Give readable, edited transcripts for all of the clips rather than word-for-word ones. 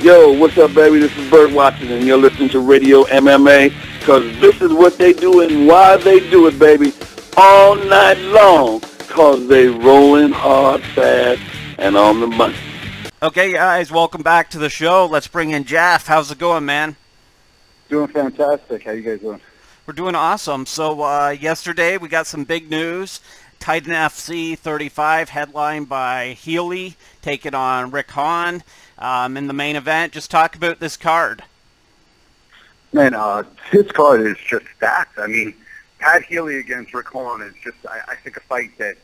Yo, what's up, baby? This is Bert Watson, and you're listening to Radio MMA, because this is what they do and why they do it, baby, all night long, because they rolling hard, fast, and on the money. Okay, guys, welcome back to the show. Let's bring in Jeff. How's it going, man? Doing fantastic. How you guys doing? We're doing awesome. So yesterday we got some big news. Titan FC 35, headlined by Healy, taking on Rick Hahn in the main event. Just talk about this card. Man, this card is just stacked. I mean, Pat Healy against Rick Hahn is just, I think, a fight that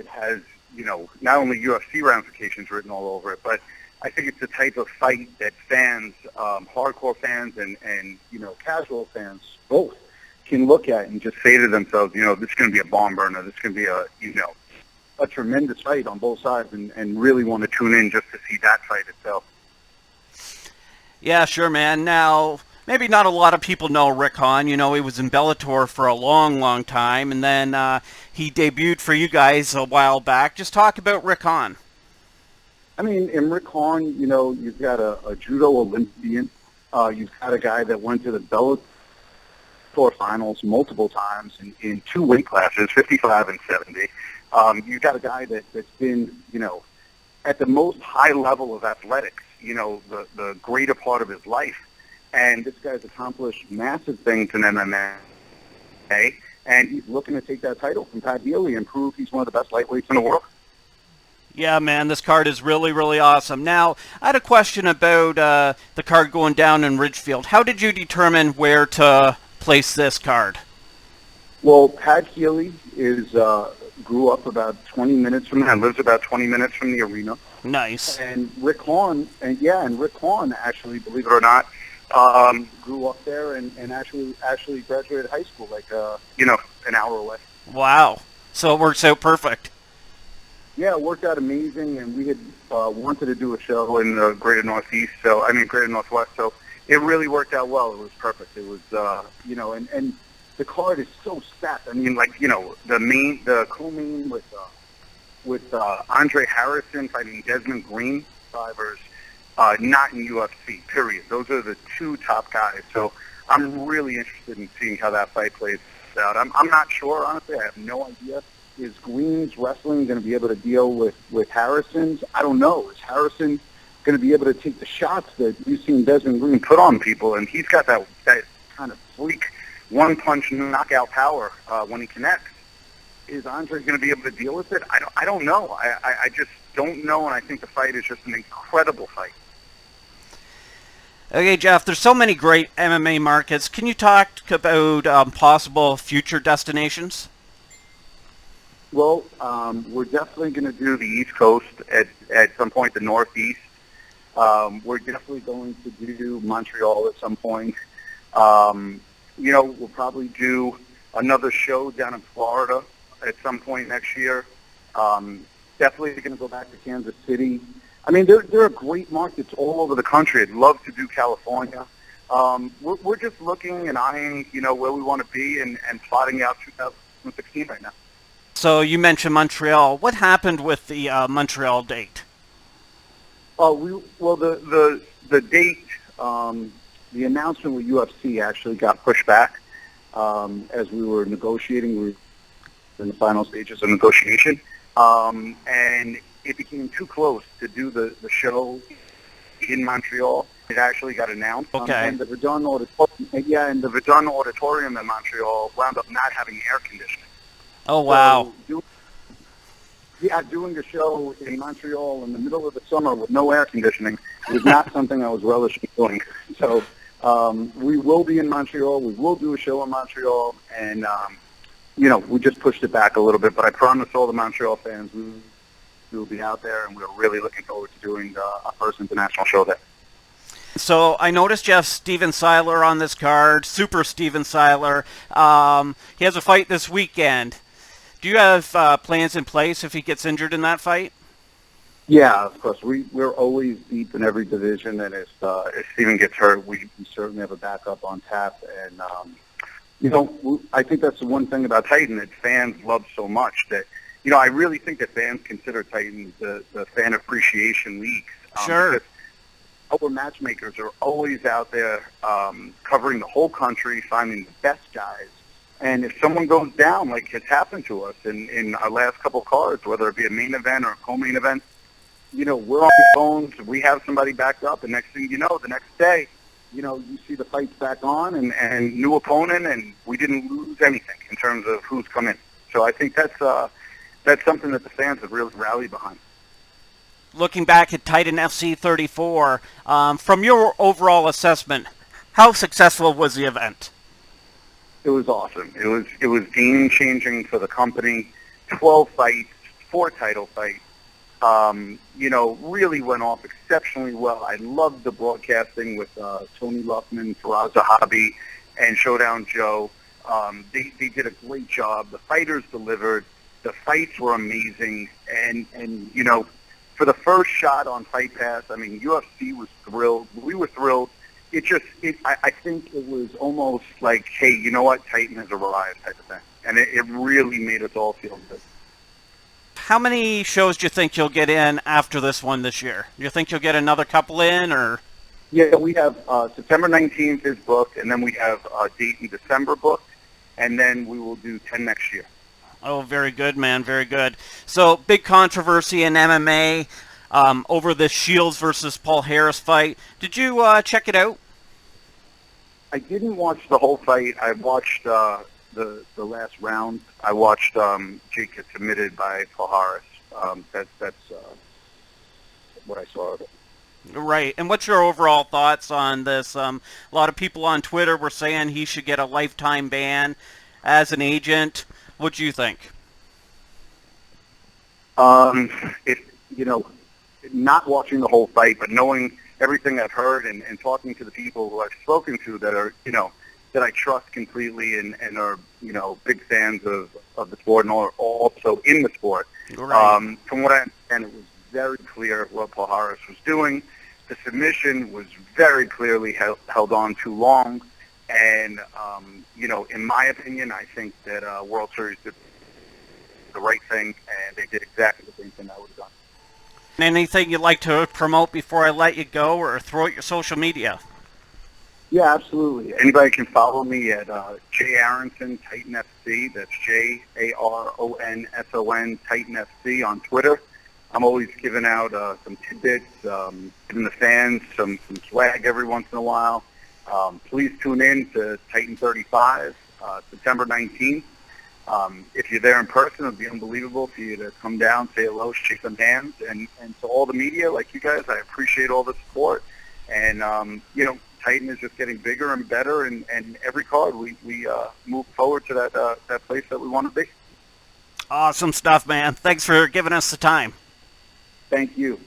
has, you know, not only UFC ramifications written all over it, but I think it's the type of fight that fans, hardcore fans and you know, casual fans, both, can look at and just say to themselves, you know, this is going to be a barn burner. This is going to be a tremendous fight on both sides, and really want to tune in just to see that fight itself. Yeah, sure, man. Now, maybe not a lot of people know Rick Hahn. You know, he was in Bellator for a long, long time, and then he debuted for you guys a while back. Just talk about Rick Hahn. I mean, in Rick Hahn, you know, you've got a judo Olympian. You've got a guy that went to the Bellator finals multiple times in two weight classes, 55 and 70. You've got a guy that's been, you know, at the most high level of athletics, you know, the greater part of his life. And this guy's accomplished massive things in MMA, and he's looking to take that title from Pat Healy and prove he's one of the best lightweights in the world. Yeah, man, this card is really, really awesome. Now, I had a question about the card going down in Ridgefield. How did you determine where to place this card? Well, Pat Healy grew up about 20 minutes from there, lives about 20 minutes from the arena. Nice. And Rick Hahn, actually, believe it or not, grew up there and actually graduated high school, like, you know, an hour away. Wow. So it works out perfect. Yeah, it worked out amazing, and we had wanted to do a show in the greater greater Northwest, so it really worked out well. It was perfect. It was, you know, and the card is so stacked. I mean, like, you know, the co-main with Andre Harrison fighting Desmond Green, survivors, not in UFC, period. Those are the two top guys. So I'm really interested in seeing how that fight plays out. I'm not sure, honestly. I have no idea. Is Green's wrestling going to be able to deal with Harrison's? I don't know. Is Harrison going to be able to take the shots that you've seen Desmond Green put on people? And he's got that kind of freak one-punch knockout power when he connects. Is Andre going to be able to deal with it? I don't know. I just don't know, and I think the fight is just an incredible fight. Okay, Jeff, there's so many great MMA markets. Can you talk about possible future destinations? Well, we're definitely going to do the East Coast at some point, the Northeast. We're definitely going to do Montreal at some point. You know, we'll probably do another show down in Florida at some point next year. Definitely going to go back to Kansas City. I mean, there are great markets all over the country. I'd love to do California. We're just looking and eyeing, you know, where we want to be and plotting out 2016 right now. So you mentioned Montreal. What happened with the Montreal date? The date, the announcement with UFC actually got pushed back as we were negotiating. We were in the final stages of negotiation, and it became too close to do the show in Montreal. It actually got announced. Okay. And the Verdun Auditorium in Montreal wound up not having air conditioning. Oh, wow. So doing a show in Montreal in the middle of the summer with no air conditioning was not something I was relishing doing. So we will be in Montreal. We will do a show in Montreal. And, you know, we just pushed it back a little bit. But I promise all the Montreal fans we will be out there, and we're really looking forward to doing our first international show there. So I noticed you have Steven Seiler on this card, Super Steven Seiler. He has a fight this weekend. Do you have plans in place if he gets injured in that fight? Yeah, of course. We're always deep in every division, and if Steven gets hurt, we certainly have a backup on tap. And, you know, I think that's the one thing about Titan that fans love so much that, you know, I really think that fans consider Titan the fan appreciation leagues. Sure. our matchmakers are always out there covering the whole country, finding the best guys. And if someone goes down, like has happened to us in our last couple cards, whether it be a main event or a co-main event, you know, we're on the phones, we have somebody backed up, and next thing you know, the next day, you know, you see the fights back on and new opponent, and we didn't lose anything in terms of who's come in. So I think that's something that the fans have really rallied behind. Looking back at Titan FC 34, from your overall assessment, how successful was the event? It was awesome. It was game changing for the company. 12 fights, 4 title fights. You know, really went off exceptionally well. I loved the broadcasting with Tony Luffman, Faraz Zahabi, and Showdown Joe. They did a great job. The fighters delivered. The fights were amazing. And you know, for the first shot on Fight Pass, I mean, UFC was thrilled. We were thrilled. I think it was almost like, hey, you know what, Titan has arrived type of thing. And it really made us all feel good. How many shows do you think you'll get in after this one this year? Do you think you'll get another couple in, or? Yeah, we have September 19th is booked, and then we have a date in December booked, and then we will do 10 next year. Oh, very good, man, very good. So, big controversy in MMA over the Shields versus Paul Harris fight. Did you check it out? I didn't watch the whole fight. I watched the last round. I watched Jake get submitted by Paul Harris. That's what I saw of it. Right. And what's your overall thoughts on this? A lot of people on Twitter were saying he should get a lifetime ban as an agent. What do you think? You know, not watching the whole fight, but knowing everything I've heard and talking to the people who I've spoken to that are, you know, that I trust completely and are, you know, big fans of the sport and are also in the sport. Right. From what I understand, it was very clear what Paul Harris was doing. The submission was very clearly held on too long. And, you know, in my opinion, I think that World Series did the right thing, and they did exactly the same thing I would have done. Anything you'd like to promote before I let you go, or throw out your social media? Yeah, absolutely. Anybody can follow me at J Aronson Titan FC. That's JARONSON Titan FC on Twitter. I'm always giving out some tidbits, giving the fans some swag every once in a while. Please tune in to Titan 35, September 19th. If you're there in person, it would be unbelievable for you to come down, say hello, shake some hands. And to all the media like you guys, I appreciate all the support. And, you know, Titan is just getting bigger and better, and every card we move forward to that place that we want to be. Awesome stuff, man. Thanks for giving us the time. Thank you.